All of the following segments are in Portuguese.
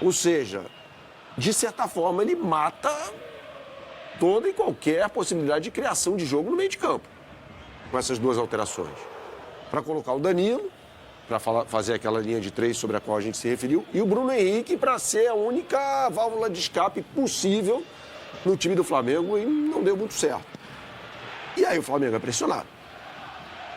Ou seja, de certa forma, ele mata toda e qualquer possibilidade de criação de jogo no meio de campo, com essas duas alterações. Para colocar o Danilo, para fazer aquela linha de 3 sobre a qual a gente se referiu, e o Bruno Henrique para ser a única válvula de escape possível no time do Flamengo, e não deu muito certo. E aí o Flamengo é pressionado.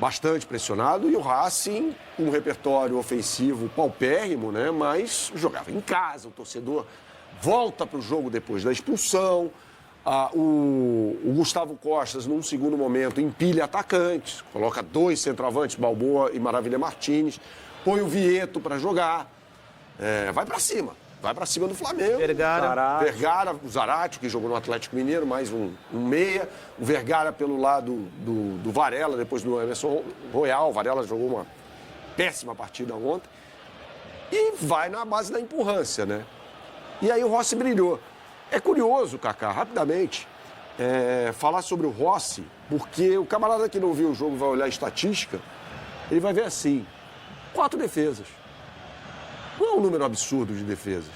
Bastante pressionado, e o Racing, com um repertório ofensivo paupérrimo, né? Mas jogava em casa, o torcedor volta para o jogo depois da expulsão. O Gustavo Costas, num segundo momento, empilha atacantes, coloca 2 centroavantes, Balboa e Maravilha Martínez, põe o Vieto para jogar, vai para cima do Flamengo. Vergara, o Zarate, que jogou no Atlético Mineiro, mais um meia, o Vergara pelo lado do Varela, depois do Emerson Royal. O Varela jogou uma péssima partida ontem, e vai na base da empurrância, né? E aí o Rossi brilhou. É curioso, Kaká, rapidamente, falar sobre o Rossi, porque o camarada que não viu o jogo vai olhar a estatística, ele vai ver assim, 4 defesas. Não é um número absurdo de defesas,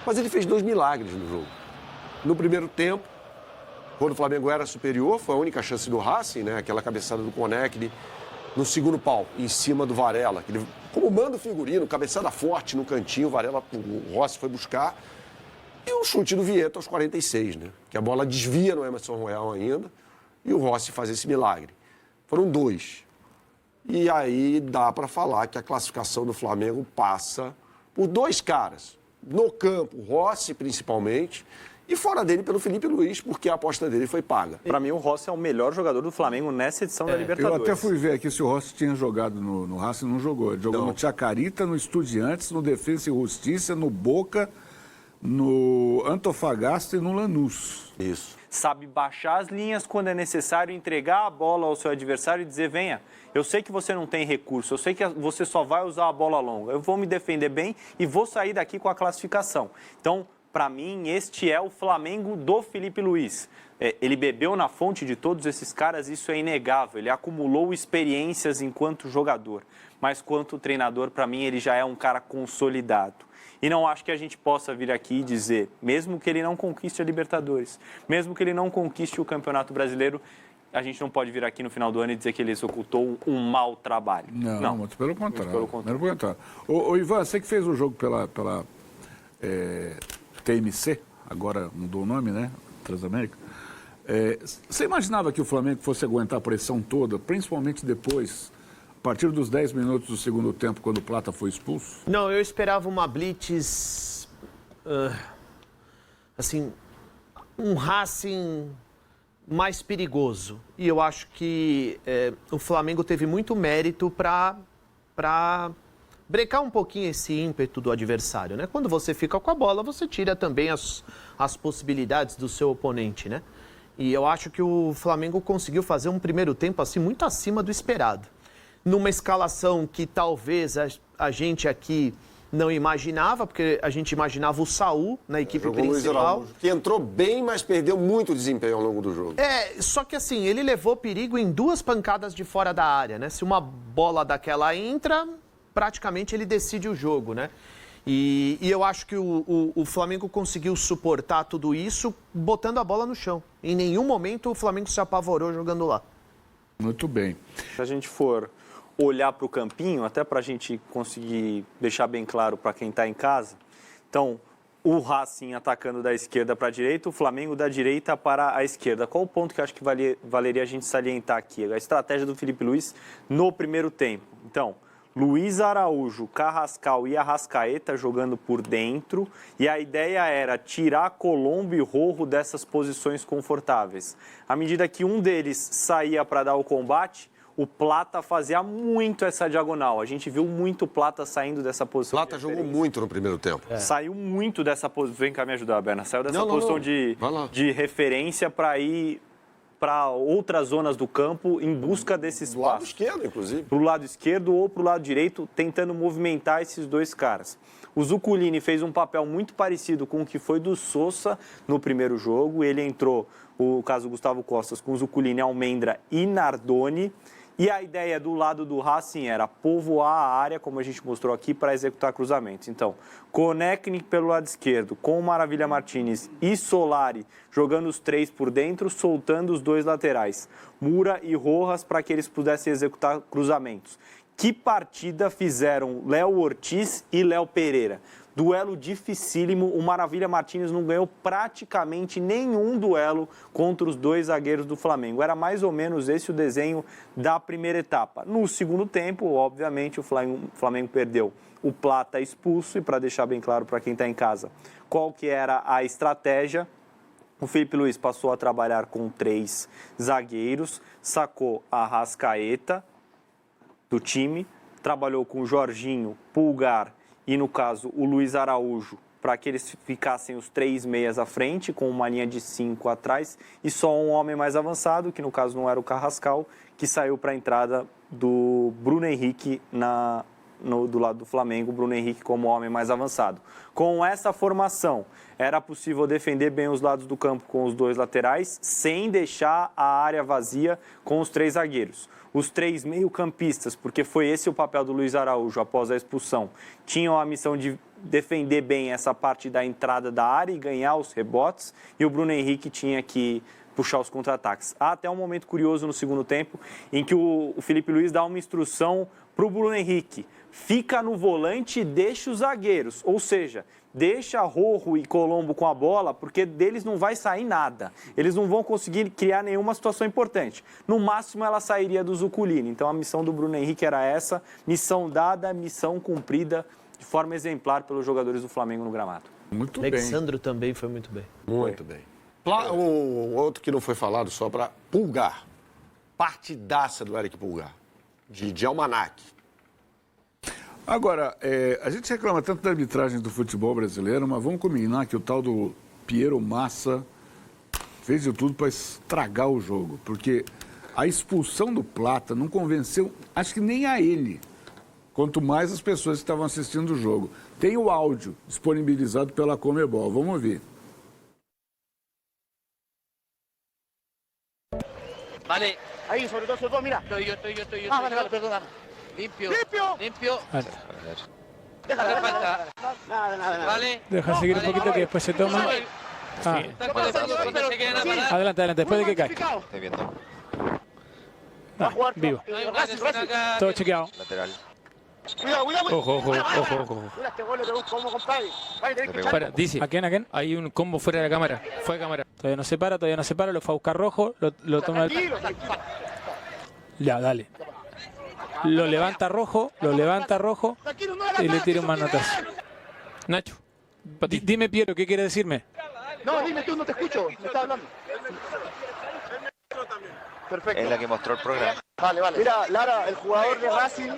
mas ele fez 2 milagres no jogo. No primeiro tempo, quando o Flamengo era superior, foi a única chance do Racing, né? Aquela cabeçada do Konechny no segundo pau, em cima do Varela. Que ele, como manda o figurino, cabeçada forte no cantinho, o Rossi foi buscar. E o chute do Vieto aos 46, né? Que a bola desvia no Emerson Royal ainda e o Rossi faz esse milagre. Foram 2. E aí dá para falar que a classificação do Flamengo passa por 2 caras. No campo, o Rossi principalmente, e fora dele pelo Felipe Luiz, porque a aposta dele foi paga. Para mim, o Rossi é o melhor jogador do Flamengo nessa edição da Libertadores. Eu até fui ver aqui se o Rossi tinha jogado no Racing, não jogou. Ele jogou no Chacarita, no Estudiantes, no Defensa e Justiça, no Boca, no Antofagasta e no Lanús. Isso. Sabe baixar as linhas quando é necessário, entregar a bola ao seu adversário e dizer, venha, eu sei que você não tem recurso, eu sei que você só vai usar a bola longa, eu vou me defender bem e vou sair daqui com a classificação. Então, para mim, este é o Flamengo do Felipe Luiz. Ele bebeu na fonte de todos esses caras, isso é inegável, ele acumulou experiências enquanto jogador, mas quanto treinador, para mim, ele já é um cara consolidado. E não acho que a gente possa vir aqui e dizer, mesmo que ele não conquiste a Libertadores, mesmo que ele não conquiste o Campeonato Brasileiro, a gente não pode vir aqui no final do ano e dizer que ele executou um mau trabalho. Não, muito pelo contrário. Ô, Ivan, você que fez o jogo pela TMC, agora mudou o nome, né? Transamérica. Você imaginava que o Flamengo fosse aguentar a pressão toda, principalmente depois, a partir dos 10 minutos do segundo tempo, quando o Plata foi expulso? Não, eu esperava uma blitz, assim, um Racing mais perigoso. E eu acho que o Flamengo teve muito mérito para brecar um pouquinho esse ímpeto do adversário, né? Quando você fica com a bola, você tira também as possibilidades do seu oponente, né? E eu acho que o Flamengo conseguiu fazer um primeiro tempo assim muito acima do esperado. Numa escalação que talvez a gente aqui não imaginava, porque a gente imaginava o Saul na equipe Jogou principal. Luiz Araújo, que entrou bem, mas perdeu muito desempenho ao longo do jogo. Só que assim, ele levou perigo em 2 pancadas de fora da área, né? Se uma bola daquela entra, praticamente ele decide o jogo, né? E eu acho que o Flamengo conseguiu suportar tudo isso botando a bola no chão. Em nenhum momento o Flamengo se apavorou jogando lá. Muito bem. Se a gente for olhar para o campinho, até para a gente conseguir deixar bem claro para quem está em casa, então, o Racing atacando da esquerda para a direita, o Flamengo da direita para a esquerda. Qual o ponto que eu acho que valeria a gente salientar aqui? A estratégia do Felipe Luiz no primeiro tempo. Então, Luiz Araújo, Carrascal e Arrascaeta jogando por dentro, e a ideia era tirar Colombo e Rojo dessas posições confortáveis. À medida que um deles saía para dar o combate, o Plata fazia muito essa diagonal. A gente viu muito o Plata saindo dessa posição. Plata jogou muito no primeiro tempo. Saiu muito dessa posição. Vem cá me ajudar, Berna. Saiu dessa posição de referência para ir para outras zonas do campo em busca desse espaço. Do lado esquerdo, inclusive. Para o lado esquerdo ou para o lado direito, tentando movimentar esses 2 caras. O Zuculini fez um papel muito parecido com o que foi do Sousa no primeiro jogo. Ele entrou, o caso do Gustavo Costas, com o Zuculini, Almendra e Nardoni. E a ideia do lado do Racing era povoar a área, como a gente mostrou aqui, para executar cruzamentos. Então, Konechny pelo lado esquerdo, com o Maravilha Martinez e Solari jogando os 3 por dentro, soltando os 2 laterais, Mura e Rojas, para que eles pudessem executar cruzamentos. Que partida fizeram Léo Ortiz e Léo Pereira? Duelo dificílimo, o Maravilha Martinez não ganhou praticamente nenhum duelo contra os 2 zagueiros do Flamengo. Era mais ou menos esse o desenho da primeira etapa. No segundo tempo, obviamente, o Flamengo perdeu o Plata expulso, e para deixar bem claro para quem está em casa qual que era a estratégia, o Felipe Luiz passou a trabalhar com 3 zagueiros, sacou a Arrascaeta do time, trabalhou com o Jorginho, Pulgar e, no caso, o Luiz Araújo, para que eles ficassem os 3 meias à frente, com uma linha de 5 atrás, e só um homem mais avançado, que no caso não era o Carrascal, que saiu para a entrada do Bruno Henrique do lado do Flamengo, Bruno Henrique como homem mais avançado. Com essa formação, era possível defender bem os lados do campo com os 2 laterais, sem deixar a área vazia com os 3 zagueiros. Os 3 meio-campistas, porque foi esse o papel do Luiz Araújo após a expulsão, tinham a missão de defender bem essa parte da entrada da área e ganhar os rebotes, e o Bruno Henrique tinha que puxar os contra-ataques. Há até um momento curioso no segundo tempo, em que o Felipe Luiz dá uma instrução para o Bruno Henrique: fica no volante e deixa os zagueiros, ou seja, deixa Rojo e Colombo com a bola, porque deles não vai sair nada. Eles não vão conseguir criar nenhuma situação importante. No máximo, ela sairia do Zuculini. Então, a missão do Bruno Henrique era essa: missão dada, missão cumprida de forma exemplar pelos jogadores do Flamengo no gramado. Muito bem. Alexandro também foi muito bem. Muito bem. O outro que não foi falado, só para Pulgar. Partidaça do Eric Pulgar, de almanaque. Agora, a gente reclama tanto da arbitragem do futebol brasileiro, mas vamos combinar que o tal do Piero Massa fez de tudo para estragar o jogo, porque a expulsão do Plata não convenceu, acho que nem a ele, quanto mais as pessoas que estavam assistindo o jogo. Tem o áudio disponibilizado pela Conmebol, vamos ouvir. Vale. Ahí, sobre todo, mira. Yo. Ah, vale, perdona. Limpio. Limpio. Vale. Déjale falta. Nada. Vale. Deja seguir un poquito que después se toma. Ah, adelante, después de que cae. Estoy viendo. Ah, vivo. Todo chequeado. Lateral. Cuidado, cuidado. Ojo. Mira este gol, ¿cómo compadre? Vale, tenés que echar. Para, dice. ¿A quién? Hay un combo fuera de la cámara. Fue de cámara. Todavía no se para, lo fue a buscar rojo, lo toma el... Tranquilo. Ya, dale. Lo levanta rojo Tranquilo, no y le tira un manotazo. Nacho, dime Piero, ¿qué quiere decirme? No, dime tú, no te escucho. Me está hablando. Perfecto. Es la que mostró el programa. Vale. Mira, Lara, el jugador de Racing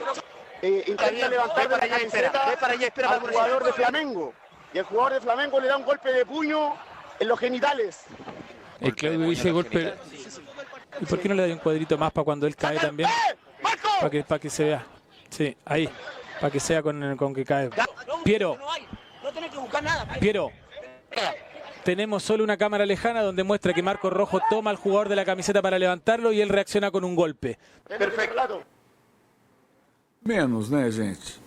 intenta levantar de la camiseta al jugador de Flamengo. Y el jugador de Flamengo le da un golpe de puño en los genitales. El Claudio dice golpe. ¿Y por qué no le da un cuadrito más para cuando él cae también? Para que se vea. Sí, ahí. Para que sea con que cae. Piero. No tenés que buscar nada. Piero. Tenemos solo una cámara lejana donde muestra que Marco Rojo toma al jugador de la camiseta para levantarlo y él reacciona con un golpe. Perfecto. Menos, né, gente?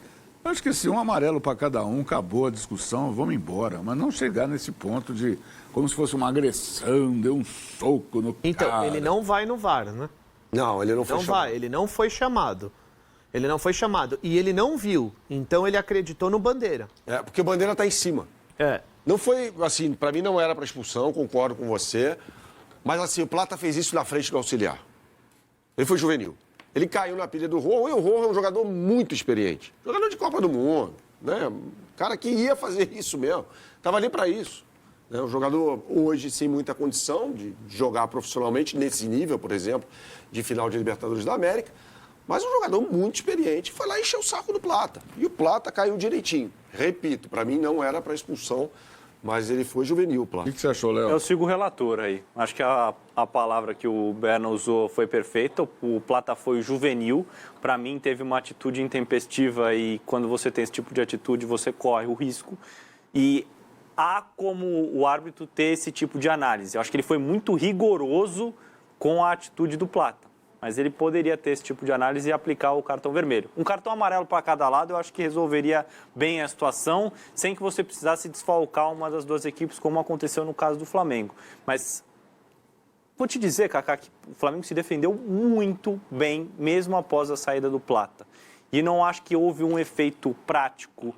Eu acho que assim, um amarelo para cada um, acabou a discussão, vamos embora. Mas não chegar nesse ponto de como se fosse uma agressão, deu um soco no Então, cara. ele não vai no VAR, né? Não, ele não foi Não chamado. vai, ele não foi chamado. Ele não foi chamado. E ele não viu. Então ele acreditou no Bandeira. É, porque o Bandeira está em cima. É. Não foi, assim, para mim não era para expulsão, concordo com você. Mas, assim, o Plata fez isso na frente do auxiliar. Ele foi juvenil. Ele caiu na pilha do Rojo, e o Rojo é um jogador muito experiente. Jogador de Copa do Mundo, né? Cara que ia fazer isso mesmo. Estava ali para isso. Né? Um jogador hoje sem muita condição de jogar profissionalmente nesse nível, por exemplo, de final de Libertadores da América. Mas um jogador muito experiente, foi lá e encheu o saco do Plata. E o Plata caiu direitinho. Repito, para mim não era para expulsão, mas ele foi juvenil, o Plata. O que você achou, Léo? Eu sigo o relator aí. Acho que a palavra que o Berna usou foi perfeita. O Plata foi juvenil. Para mim, teve uma atitude intempestiva e quando você tem esse tipo de atitude, você corre o risco. E há como o árbitro ter esse tipo de análise. Eu acho que ele foi muito rigoroso com a atitude do Plata. mas ele poderia ter esse tipo de análise e aplicar o cartão vermelho. Um cartão amarelo para cada lado eu acho que resolveria bem a situação, sem que você precisasse desfalcar uma das duas equipes, como aconteceu no caso do Flamengo. Mas vou te dizer, Kaká, que o Flamengo se defendeu muito bem, mesmo após a saída do Plata. E não acho que houve um efeito prático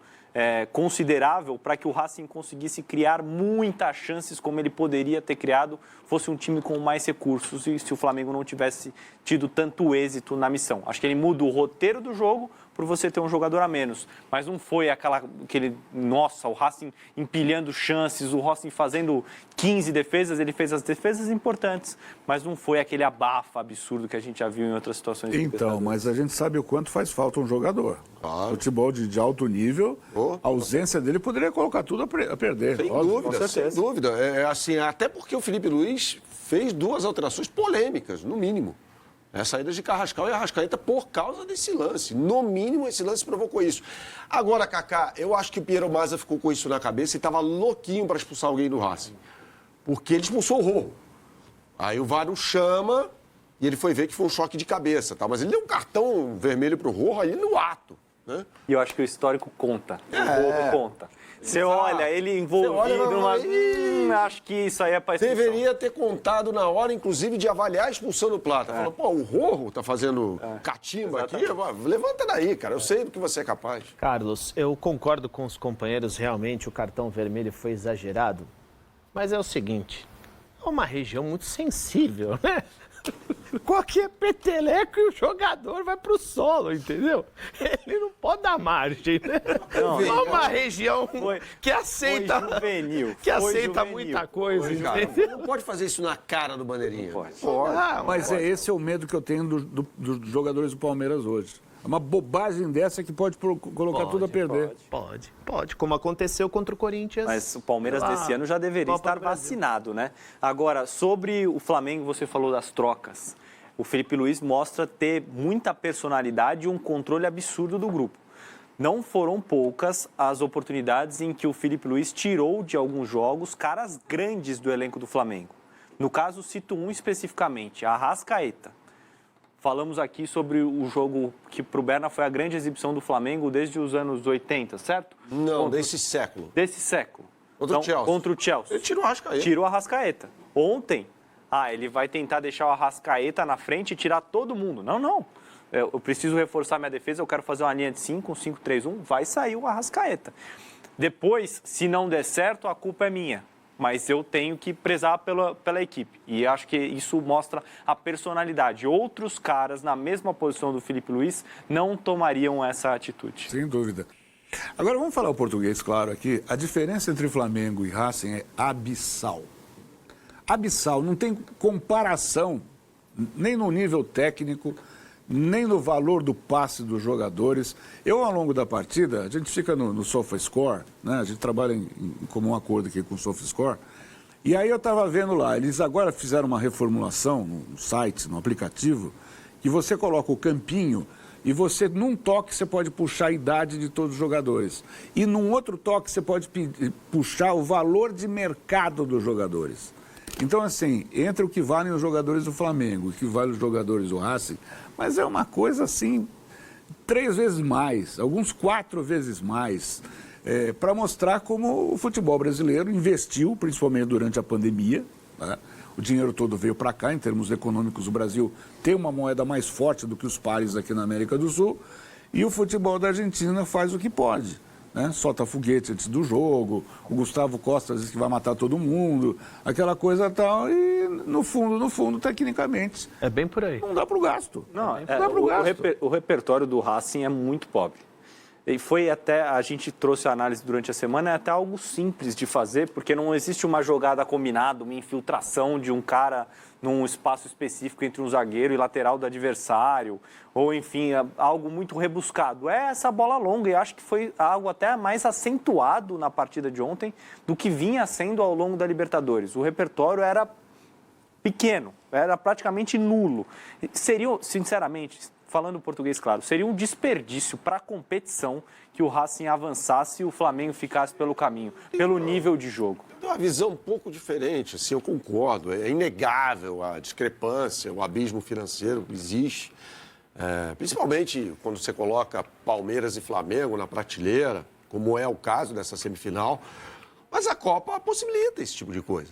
considerável para que o Racing conseguisse criar muitas chances como ele poderia ter criado, fosse um time com mais recursos e se o Flamengo não tivesse tido tanto êxito na missão. Acho que ele muda o roteiro do jogo por você ter um jogador a menos, mas não foi o Racing empilhando chances, o Racing fazendo 15 defesas, ele fez as defesas importantes, mas não foi aquele abafa absurdo que a gente já viu em outras situações. Então, mas a gente sabe o quanto faz falta um jogador. Claro. Futebol de alto nível, a ausência dele poderia colocar tudo a perder. Sem óbvio. dúvida, sem dúvida. Assim, até porque o Felipe Luiz fez 2 alterações polêmicas, no mínimo. As saídas de Carrascal e Arrascaeta por causa desse lance. No mínimo, esse lance provocou isso. Agora, Kaká, eu acho que o Piero Mazza ficou com isso na cabeça e estava louquinho para expulsar alguém do Racing. Porque ele expulsou o Rojo. Aí o VAR o chama e ele foi ver que foi um choque de cabeça. Tá? Mas ele deu um cartão vermelho para o Rojo ali no ato. Né? E eu acho que o histórico conta. O jogo conta. Você olha, ele envolvido numa... acho que isso aí é para expulsão. Deveria ter contado na hora, inclusive, de avaliar a expulsão do Plata. Falou, pô, o Rojo tá fazendo catimba aqui. Levanta daí, cara. Eu sei do que você é capaz. Carlos, eu concordo com os companheiros, realmente o cartão vermelho foi exagerado. Mas é o seguinte, é uma região muito sensível, né? Qualquer peteleco e o jogador vai pro solo, entendeu? Ele não pode dar margem, né? Não, é uma região que aceita, juvenil, que aceita juvenil. Muita coisa, Cara, entendeu? não pode fazer isso na cara do Bandeirinha. Pode. Mas esse é o medo que eu tenho dos jogadores do Palmeiras hoje. É uma bobagem dessa que pode colocar tudo a perder. Pode, como aconteceu contra o Corinthians. Mas o Palmeiras desse ano já deveria estar vacinado, né? Agora, sobre o Flamengo, você falou das trocas. O Felipe Luiz mostra ter muita personalidade e um controle absurdo do grupo. Não foram poucas as oportunidades em que o Felipe Luiz tirou de alguns jogos caras grandes do elenco do Flamengo. No caso, cito um especificamente, a Arrascaeta. Falamos aqui sobre o jogo que para o Berna foi a grande exibição do Flamengo desde os anos 80, certo? Não, desse século. Desse século. Contra o Chelsea. Contra o Chelsea. Ele tirou o Arrascaeta. Tirou o Arrascaeta. Ontem, ele vai tentar deixar o Arrascaeta na frente e tirar todo mundo. Não. Eu preciso reforçar minha defesa, eu quero fazer uma linha de 5, um 5-3-1, vai sair o Arrascaeta. Depois, se não der certo, a culpa é minha. Mas eu tenho que prezar pela equipe. E acho que isso mostra a personalidade. Outros caras, na mesma posição do Felipe Luiz, não tomariam essa atitude. Sem dúvida. Agora, vamos falar o português, claro, aqui. A diferença entre Flamengo e Racing é abissal. Abissal, não tem comparação, nem no nível técnico, nem no valor do passe dos jogadores. Eu, ao longo da partida, a gente fica no SofaScore, né? A gente trabalha em comum acordo aqui com o SofaScore. E aí eu estava vendo lá, eles agora fizeram uma reformulação no site, no aplicativo, que você coloca o campinho e você, num toque, você pode puxar a idade de todos os jogadores. E num outro toque, você pode puxar o valor de mercado dos jogadores. Então, assim, entre o que valem os jogadores do Flamengo e o que valem os jogadores do Racing, mas é uma coisa, assim, 3 vezes mais, alguns 4 vezes mais, para mostrar como o futebol brasileiro investiu, principalmente durante a pandemia, né? O dinheiro todo veio para cá, em termos econômicos, o Brasil tem uma moeda mais forte do que os pares aqui na América do Sul, e o futebol da Argentina faz o que pode. Né? Solta foguete antes do jogo, o Gustavo Costa diz que vai matar todo mundo, aquela coisa tal, e no fundo, tecnicamente... É bem por aí. Não dá para o gasto. O repertório do Racing é muito pobre. E foi até, a gente trouxe a análise durante a semana, é até algo simples de fazer, porque não existe uma jogada combinada, uma infiltração de um cara num espaço específico entre um zagueiro e lateral do adversário, ou enfim, algo muito rebuscado. É essa bola longa, e acho que foi algo até mais acentuado na partida de ontem do que vinha sendo ao longo da Libertadores. O repertório era pequeno, era praticamente nulo. Seria, sinceramente, falando português claro, seria um desperdício para a competição que o Racing avançasse e o Flamengo ficasse pelo caminho, pelo nível de jogo. uma visão um pouco diferente, assim, eu concordo. É inegável a discrepância, o abismo financeiro existe. Principalmente quando você coloca Palmeiras e Flamengo na prateleira, como é o caso dessa semifinal. Mas a Copa possibilita esse tipo de coisa.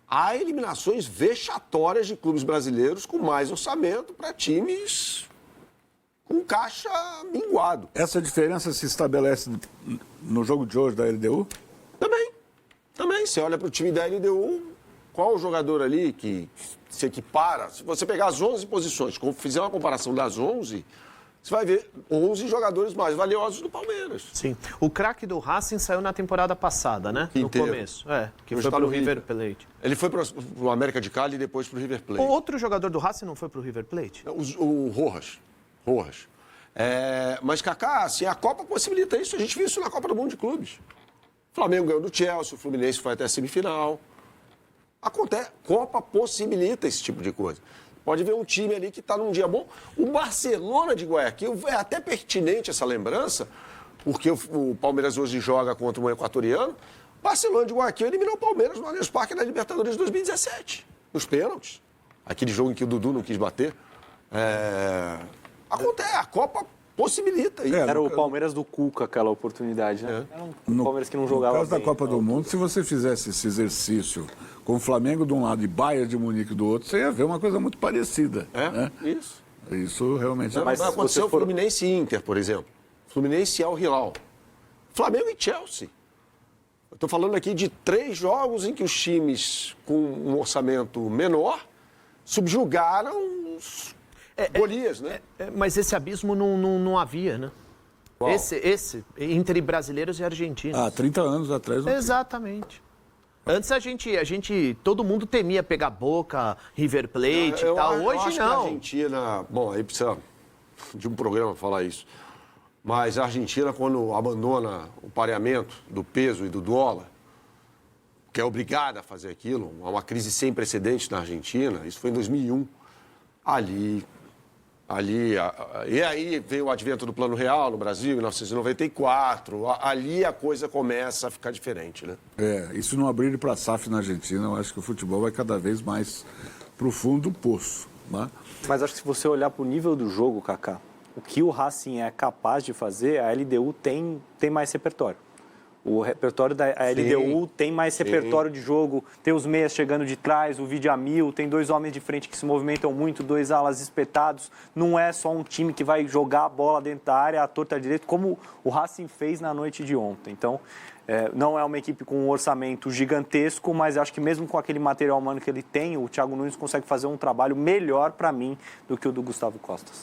Há eliminações vexatórias de clubes brasileiros com mais orçamento para times com caixa minguado. Essa diferença se estabelece no jogo de hoje da LDU? Também. Você olha para o time da LDU, qual o jogador ali que se equipara? Se você pegar as 11 posições, fizer uma comparação das 11, você vai ver 11 jogadores mais valiosos do Palmeiras. Sim. O craque do Racing saiu na temporada passada, né? Inteiro. No começo. Que Hoje foi tá pro no River Plate. Ele foi para o América de Cali e depois para o River Plate. O outro jogador do Racing não foi pro River Plate? O Rojas. Mas, Kaká, assim, a Copa possibilita isso. A gente viu isso na Copa do Mundo de Clubes. O Flamengo ganhou do Chelsea, o Fluminense foi até a semifinal. Acontece. Copa possibilita esse tipo de coisa. Pode ver um time ali que está num dia bom. O Barcelona de Guayaquil, é até pertinente essa lembrança, porque o Palmeiras hoje joga contra um equatoriano. O Barcelona de Guayaquil eliminou o Palmeiras no Allianz Parque na Libertadores de 2017, nos pênaltis. Aquele jogo em que o Dudu não quis bater. Acontece, a Copa possibilita isso. Era o Palmeiras do Cuca aquela oportunidade, né? Era um Palmeiras que não jogava No caso da bem. Copa do Mundo, se você fizesse esse exercício com o Flamengo de um lado e Bayern de Munique do outro, você ia ver uma coisa muito parecida. Né? Isso. Isso realmente Mas se aconteceu você o for- Fluminense e Inter, por exemplo. Fluminense e Al Hilal. Flamengo e Chelsea. Eu estou falando aqui de 3 jogos em que os times com um orçamento menor subjugaram os Golias, né? Mas esse abismo não havia, né? Qual? Esse entre brasileiros e argentinos. Há 30 anos atrás. Não... Exatamente. Antes todo mundo temia pegar Boca, River Plate e tal. Eu Hoje acho que a não. Argentina... Bom, aí precisa de um programa falar isso. Mas a Argentina, quando abandona o pareamento do peso e do dólar, que é obrigada a fazer aquilo, há uma crise sem precedentes na Argentina, isso foi em 2001, e aí veio o advento do Plano Real no Brasil, em 1994, ali a coisa começa a ficar diferente, né? E se não abrir para a SAF na Argentina, eu acho que o futebol vai cada vez mais para o fundo do poço. Né? Mas acho que se você olhar para o nível do jogo, Kaká, o que o Racing é capaz de fazer, a LDU tem mais repertório. O repertório da LDU tem mais repertório de jogo, tem os meias chegando de trás, o Vidiamil, tem 2 homens de frente que se movimentam muito, 2 alas espetados. Não é só um time que vai jogar a bola dentro da área, à torta direita, como o Racing fez na noite de ontem. Então, não é uma equipe com um orçamento gigantesco, mas acho que mesmo com aquele material humano que ele tem, o Thiago Nunes consegue fazer um trabalho melhor para mim do que o do Gustavo Costas.